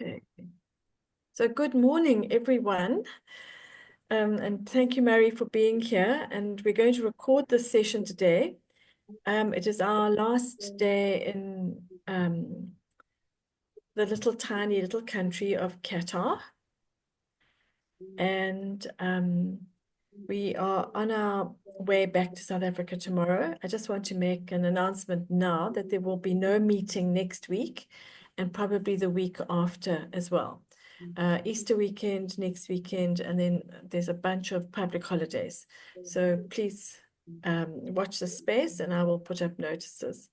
Okay. So good morning, everyone. And thank you, Mary, for being here. And we're going to record this session today. It is our last day in the tiny little country of Qatar. And we are on our way back to South Africa tomorrow. I just want to make an announcement now that there will be no meeting next week and probably the week after as well. Easter weekend, next weekend, and then there's a bunch of public holidays. So please watch the space and I will put up notices.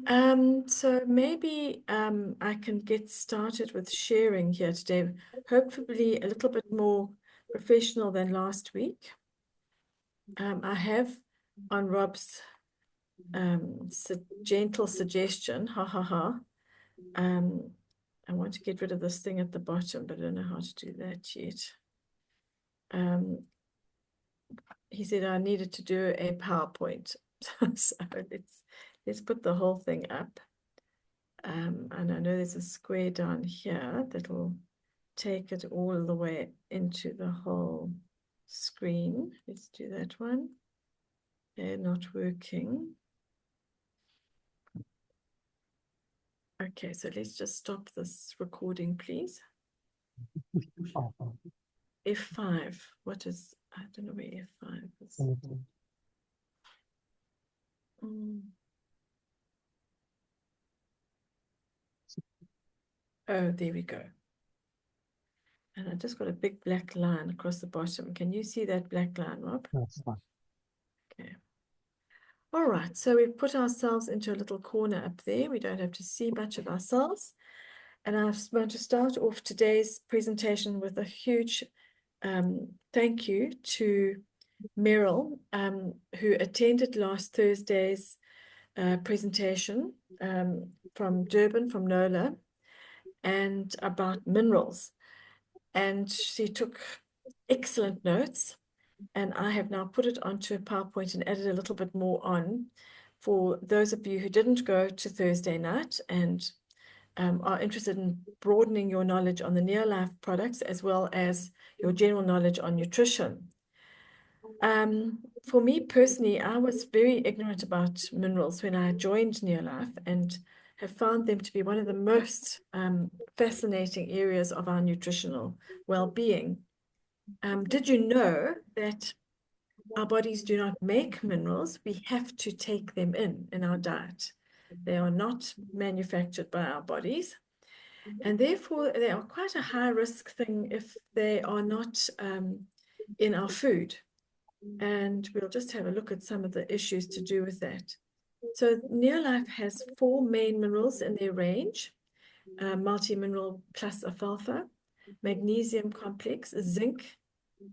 So maybe I can get started with sharing here today, hopefully a little bit more professional than last week. I have on Rob's gentle suggestion, I want to get rid of this thing at the bottom, but I don't know how to do that yet. He said I needed to do a PowerPoint. So let's put the whole thing up. And I know there's a square down here that'll take it all the way into the whole screen. Let's do that one. Okay, not working. Okay, so let's just stop this recording, please. F5. What is, I don't know where F5 is. Oh, there we go. And I just got a big black line across the bottom. Can you see that black line, Rob? That's fine. Okay. All right, so we've put ourselves into a little corner up there. We don't have to see much of ourselves. And I want to start off today's presentation with a huge thank you to Meryl, who attended last Thursday's presentation from Durban, from NOLA, and about minerals. And she took excellent notes. And I have now put it onto a PowerPoint and added a little bit more on for those of you who didn't go to Thursday night and are interested in broadening your knowledge on the Neolife products as well as your general knowledge on nutrition. For me personally, I was very ignorant about minerals when I joined Neolife and have found them to be one of the most fascinating areas of our nutritional well-being. Did you know that our bodies do not make minerals? We have to take them in our diet. They are not manufactured by our bodies. And therefore, they are quite a high risk thing if they are not in our food. And we'll just have a look at some of the issues to do with that. So Neolife has 4 main minerals in their range: multi-mineral plus alfalfa, magnesium complex, zinc,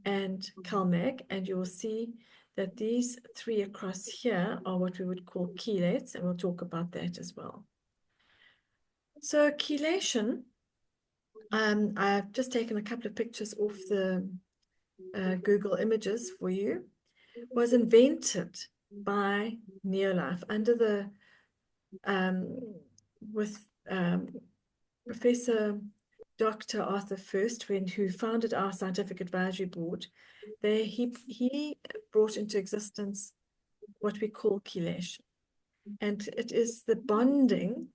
and CalMag. And you will see that these 3 across here are what we would call chelates, and we'll talk about that as well. So chelation, I've just taken a couple of pictures off the Google Images for you, was invented by Neolife under the with Professor Dr. Arthur First, who founded our scientific advisory board. He brought into existence what we call chelation, and it is the bonding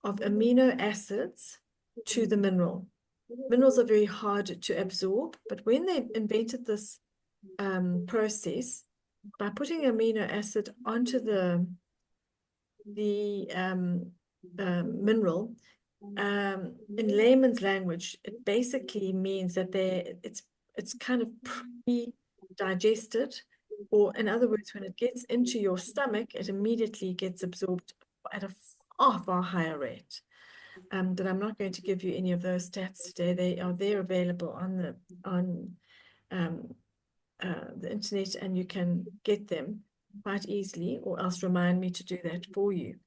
of amino acids to the mineral. Minerals are very hard to absorb, but when they invented this process, by putting amino acid onto the mineral, in layman's language, it basically means that it's kind of pre-digested, or in other words, when it gets into your stomach, it immediately gets absorbed at a far higher rate. But I'm not going to give you any of those stats today. They're available on the internet, and you can get them quite easily, or else remind me to do that for you.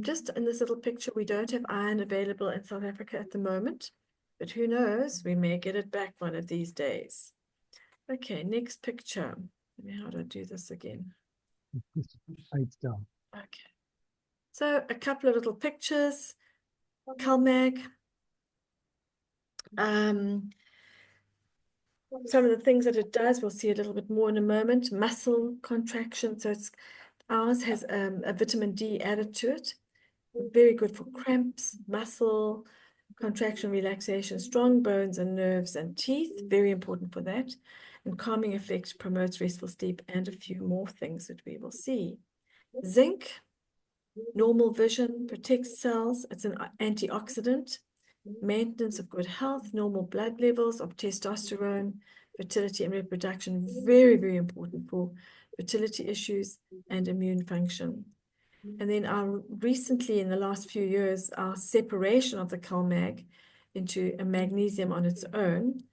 Just in this little picture, we don't have iron available in South Africa at the moment, but who knows, we may get it back one of these days. Okay, next picture. How do I do this again? Okay. So a couple of little pictures. CalMag, Some of the things that it does, we'll see a little bit more in a moment. Muscle contraction. So ours has a vitamin D added to it. Very good for cramps, muscle contraction, relaxation, strong bones and nerves and teeth. Very important for that. And calming effect, promotes restful sleep, and a few more things that we will see. Zinc, normal vision, protects cells. It's an antioxidant. Maintenance of good health, normal blood levels of testosterone, fertility and reproduction, very, very important for fertility issues and immune function. And then recently, in the last few years, our separation of the CalMag into a magnesium on its own,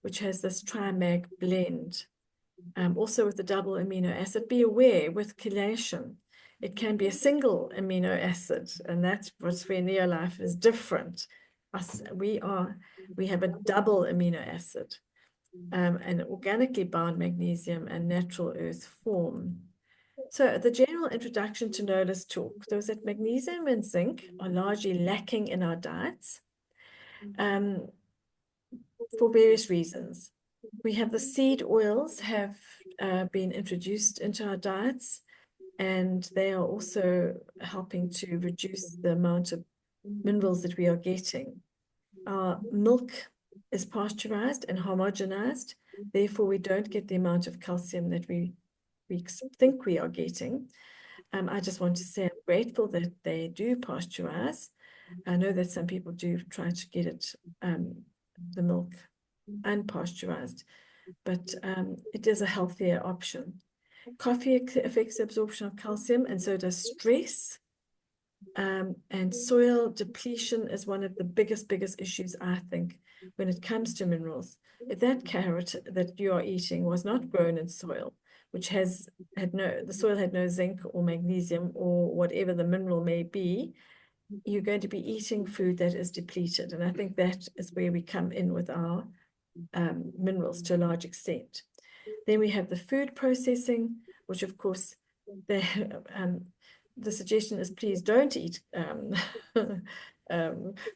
which has this TriMag blend, also with the double amino acid. Be aware, with chelation, it can be a single amino acid, and that's what's where Neolife is different. We have a double amino acid, an organically bound magnesium and natural earth form. So the general introduction to Knowles talk, there was that magnesium and zinc are largely lacking in our diets for various reasons. We have the seed oils have been introduced into our diets, and they are also helping to reduce the amount of minerals that we are getting. Our milk is pasteurized and homogenized, therefore we don't get the amount of calcium that we think we are getting. I just want to say I'm grateful that they do pasteurize. I know that some people do try to get it, the milk unpasteurized, but it is a healthier option. Coffee affects the absorption of calcium, and so does stress. And soil depletion is one of the biggest issues, I think, when it comes to minerals. If that carrot that you are eating was not grown in soil, which the soil had no zinc or magnesium or whatever the mineral may be, you're going to be eating food that is depleted. And I think that is where we come in with our minerals to a large extent. Then we have the food processing, which of course, the suggestion is please don't eat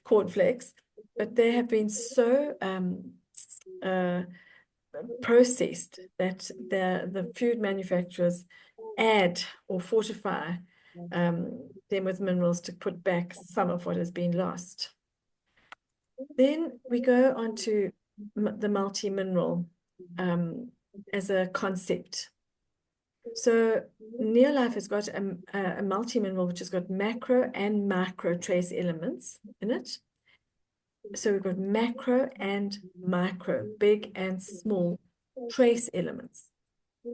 cornflakes, but they have been so processed that the food manufacturers add or fortify them with minerals to put back some of what has been lost. Then we go on to the multi-mineral as a concept. So Neolife has got a multi-mineral which has got macro and micro trace elements in it. So we've got macro and micro, big and small trace elements.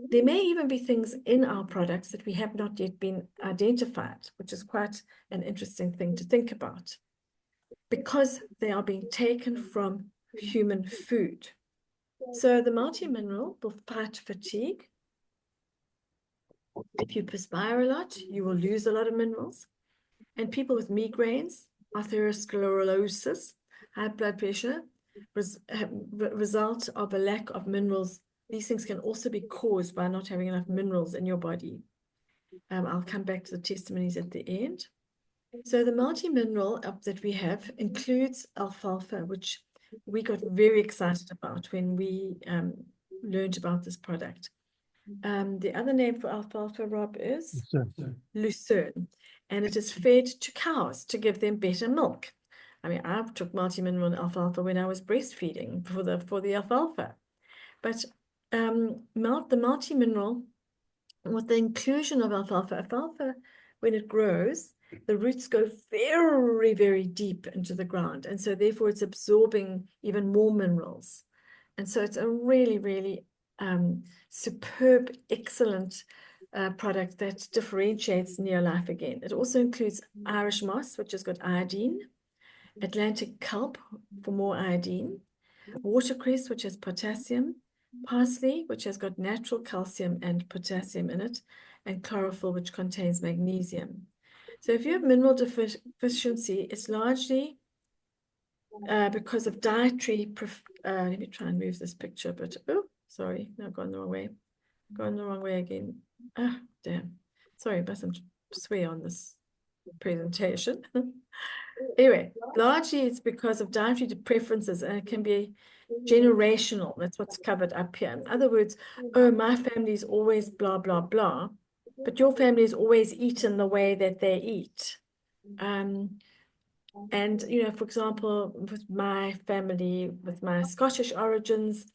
There may even be things in our products that we have not yet been identified, which is quite an interesting thing to think about, because they are being taken from human food. So the multi-mineral will fight fatigue. If you perspire a lot, you will lose a lot of minerals. And people with migraines, atherosclerosis, high blood pressure, result of a lack of minerals. These things can also be caused by not having enough minerals in your body. I'll come back to the testimonies at the end. So the multi-mineral that we have includes alfalfa, which we got very excited about when we learned about this product. The other name for alfalfa, Rob, is Lucerne, and it is fed to cows to give them better milk. I mean, I took multi-mineral alfalfa when I was breastfeeding for the alfalfa, but the multi-mineral, with the inclusion of alfalfa, when it grows, the roots go very, very deep into the ground, and so therefore it's absorbing even more minerals, and so it's a really, really superb, excellent product that differentiates Neolife again. It also includes Irish moss, which has got iodine, Atlantic kelp for more iodine, watercress, which has potassium, parsley, which has got natural calcium and potassium in it, and chlorophyll, which contains magnesium. So if you have mineral deficiency, it's largely because of dietary, let me try and move this picture a bit. Oh, sorry, no, I've gone the wrong way. Gone the wrong way again. Ah, damn. Sorry, but I'm swear on this presentation. Anyway, largely it's because of dietary preferences, and it can be generational. That's what's covered up here. In other words, oh, my family's always blah, blah, blah, but your family's always eaten the way that they eat. And, you know, for example, with my family, with my Scottish origins,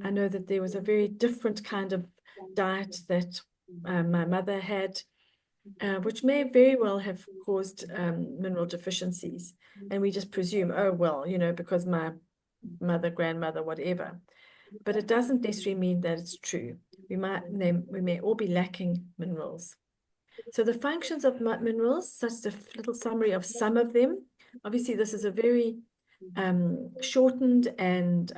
I know that there was a very different kind of diet that my mother had, which may very well have caused mineral deficiencies. And we just presume, oh, well, you know, because my mother, grandmother, whatever. But it doesn't necessarily mean that it's true. We may all be lacking minerals. So the functions of minerals, such a little summary of some of them. Obviously, this is a very shortened and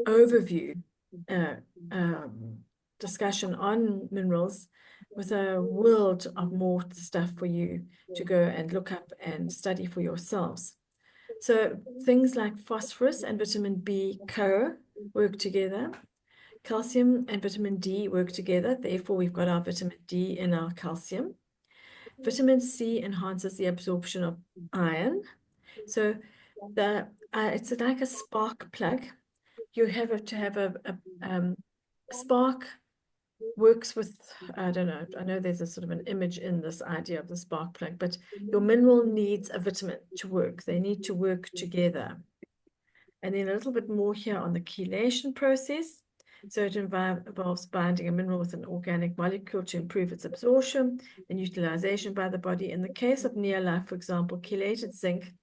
overview discussion on minerals, with a world of more stuff for you to go and look up and study for yourselves. So things like phosphorus and vitamin B co work together. Calcium and vitamin D work together. Therefore, we've got our vitamin D in our calcium. Vitamin C enhances the absorption of iron. So it's like a spark plug. You have to have a spark works with, I don't know, I know there's a sort of an image in this idea of the spark plug, but your mineral needs a vitamin to work. They need to work together. And then a little bit more here on the chelation process. So it involves binding a mineral with an organic molecule to improve its absorption and utilization by the body. In the case of Neolife, for example, chelated zinc,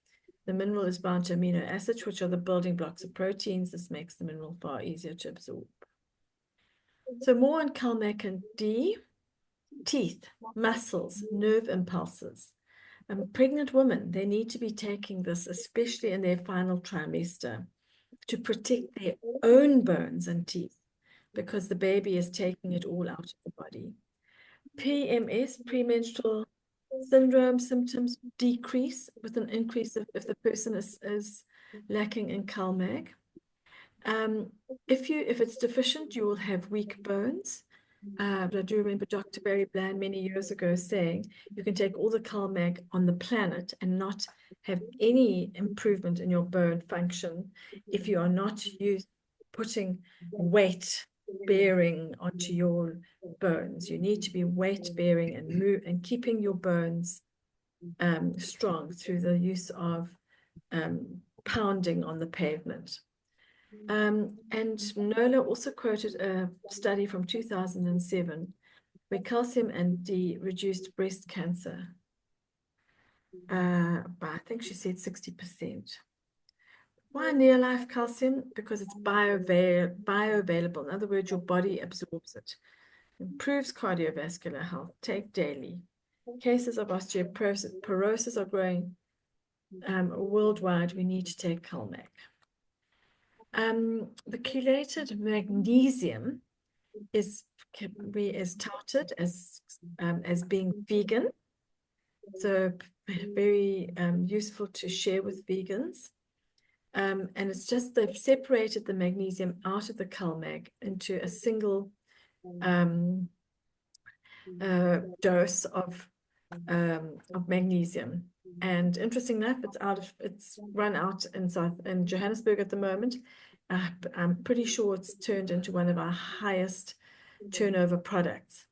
the mineral is bound to amino acids, which are the building blocks of proteins. This makes the mineral far easier to absorb. So more on CalMag and D. Teeth, muscles, nerve impulses. Pregnant women, they need to be taking this, especially in their final trimester, to protect their own bones and teeth, because the baby is taking it all out of the body. PMS, premenstrual syndrome symptoms decrease with an increase if the person is lacking in CalMag. If it's deficient, you will have weak bones. But I do remember Dr. Barry Bland many years ago saying you can take all the CalMag on the planet and not have any improvement in your bone function if you are not putting weight bearing onto your bones. You need to be weight bearing and keeping your bones strong through the use of pounding on the pavement. And Nola also quoted a study from 2007 where calcium and D reduced breast cancer by, I think she said 60%. Why Neolife calcium? Because it's bioavailable. In other words, your body absorbs it. Improves cardiovascular health. Take daily. Cases of osteoporosis are growing worldwide. We need to take CalMag. The chelated magnesium is touted as being vegan, so very useful to share with vegans. And it's just they've separated the magnesium out of the CalMag into a single dose of magnesium. And interesting enough, it's run out in Johannesburg at the moment. I'm pretty sure it's turned into one of our highest turnover products.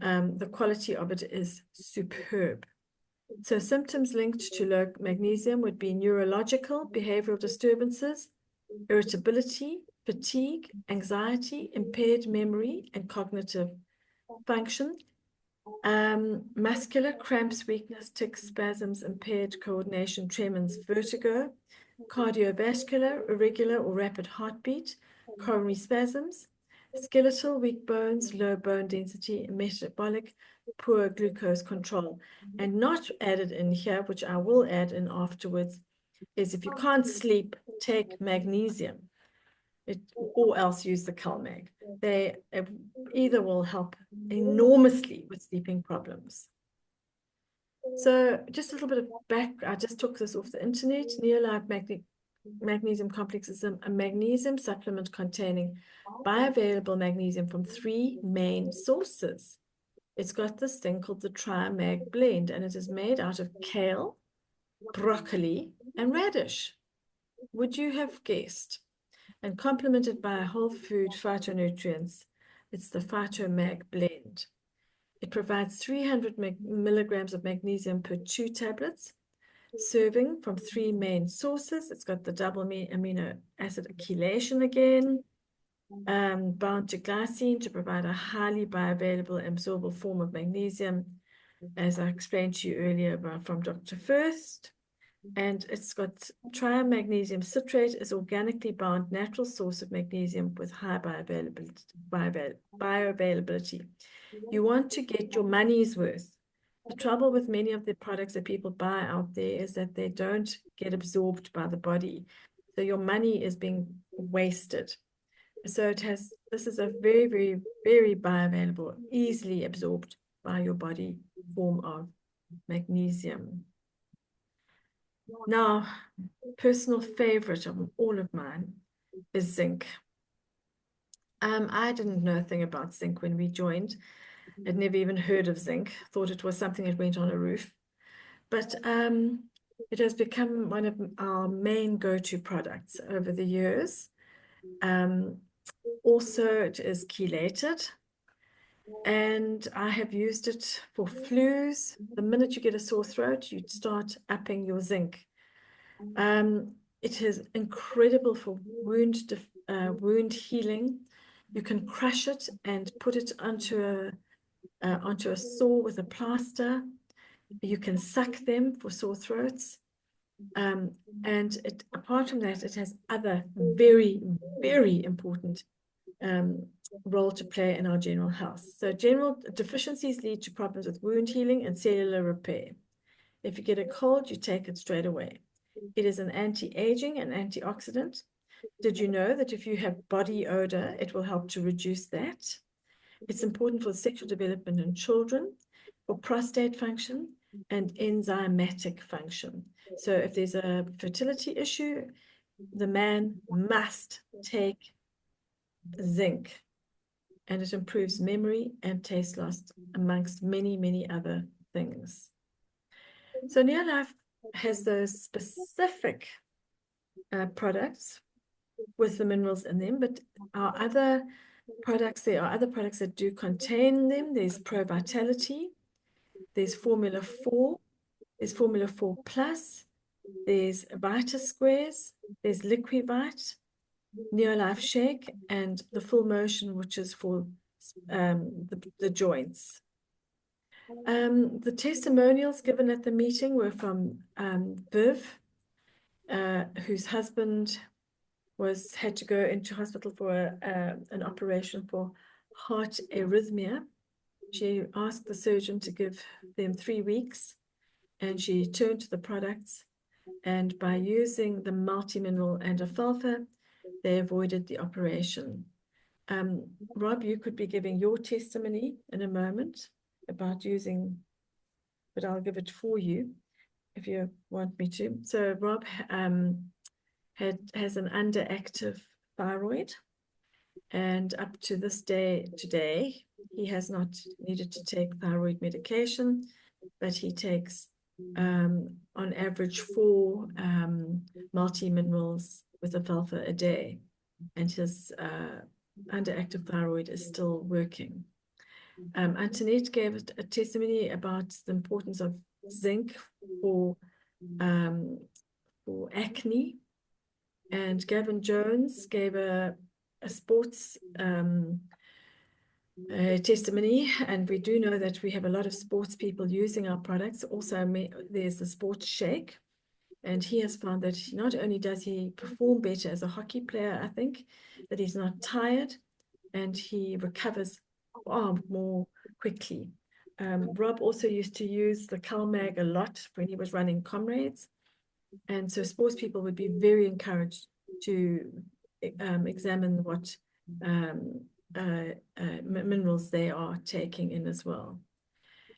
The quality of it is superb. So symptoms linked to low magnesium would be neurological, behavioral disturbances, irritability, fatigue, anxiety, impaired memory, and cognitive function. Muscular cramps, weakness, tics, spasms, impaired coordination, tremors, vertigo, cardiovascular, irregular or rapid heartbeat, coronary spasms, skeletal, weak bones, low bone density, metabolic, poor glucose control. And not added in here, which I will add in afterwards, is if you can't sleep, take magnesium. Or else use the CalMag. They either will help enormously with sleeping problems. So just a little bit of I just took this off the internet. Neolife Magnesium Complex is a magnesium supplement containing bioavailable magnesium from 3 main sources. it's got this thing called the TriMag blend, and it is made out of kale, broccoli, and radish. Would you have guessed? And complemented by whole food phytonutrients, it's the PhytoMag blend. It provides 300 milligrams of magnesium per 2 tablets, serving from 3 main sources. It's got the double amino acid chelation again, bound to glycine to provide a highly bioavailable and absorbable form of magnesium, as I explained to you earlier from Dr. First. And it's got trimagnesium citrate, is organically bound natural source of magnesium with high bioavailability. You want to get your money's worth. The trouble with many of the products that people buy out there is that they don't get absorbed by the body. So your money is being wasted. So this is a very, very, very bioavailable, easily absorbed by your body form of magnesium. Now, personal favorite of all of mine is zinc. I didn't know a thing about zinc when we joined. I'd never even heard of zinc, thought it was something that went on a roof. But it has become one of our main go-to products over the years. Also, it is chelated, and I have used it for flus. The minute you get a sore throat, you start upping your zinc. It is incredible for wound healing. You can crush it and put it onto a sore with a plaster. You can suck them for sore throats. And apart from that, it has other very, very important role to play in our general health. So general deficiencies lead to problems with wound healing and cellular repair. If you get a cold, you take it straight away. It is an anti-aging and antioxidant. Did you know that if you have body odor, it will help to reduce that? It's important for sexual development in children, for prostate function, and enzymatic function. So if there's a fertility issue, the man must take zinc, and it improves memory and taste loss, amongst many, many other things. So Neolife has those specific products with the minerals in them, but our other products, there are other products that do contain them. There's Pro Vitality, there's Formula 4, there's Formula 4 Plus, there's Vita Squares, there's Liquivite, Neolife Shake, and the Full Motion, which is for the joints. The testimonials given at the meeting were from Viv, whose husband had to go into hospital for an operation for heart arrhythmia. She asked the surgeon to give them 3 weeks, and she turned to the products, and by using the multi-mineral and alfalfa, they avoided the operation. Rob, you could be giving your testimony in a moment about using, but I'll give it for you if you want me to. So Rob has an underactive thyroid, and up to this day today, he has not needed to take thyroid medication, but he takes on average 4 multi-minerals with alfalfa a day, and his underactive thyroid is still working. Antoinette gave a testimony about the importance of zinc for acne, and Gavin Jones gave a sports testimony, and we do know that we have a lot of sports people using our products. Also, there's the Sports Shake, and he has found that not only does he perform better as a hockey player, I think, that he's not tired, and he recovers far more quickly. Rob also used to use the CalMag a lot when he was running Comrades, and so sports people would be very encouraged to examine what minerals they are taking in as well.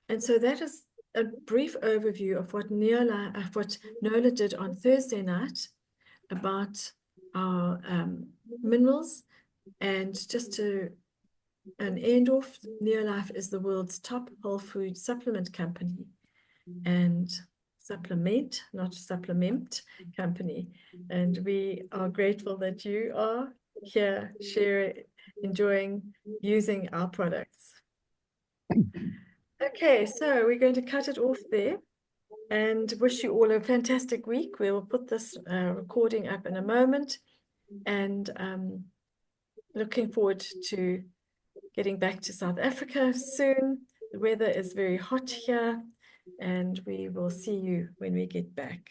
And so that is a brief overview of what Nola did on Thursday night about our minerals. And just to And Eendorf Neolife is the world's top whole food supplement company and supplement, not supplement company. And we are grateful that you are here, enjoying using our products. Okay, so we're going to cut it off there and wish you all a fantastic week. We will put this recording up in a moment, and looking forward to getting back to South Africa soon. The weather is very hot here, and we will see you when we get back.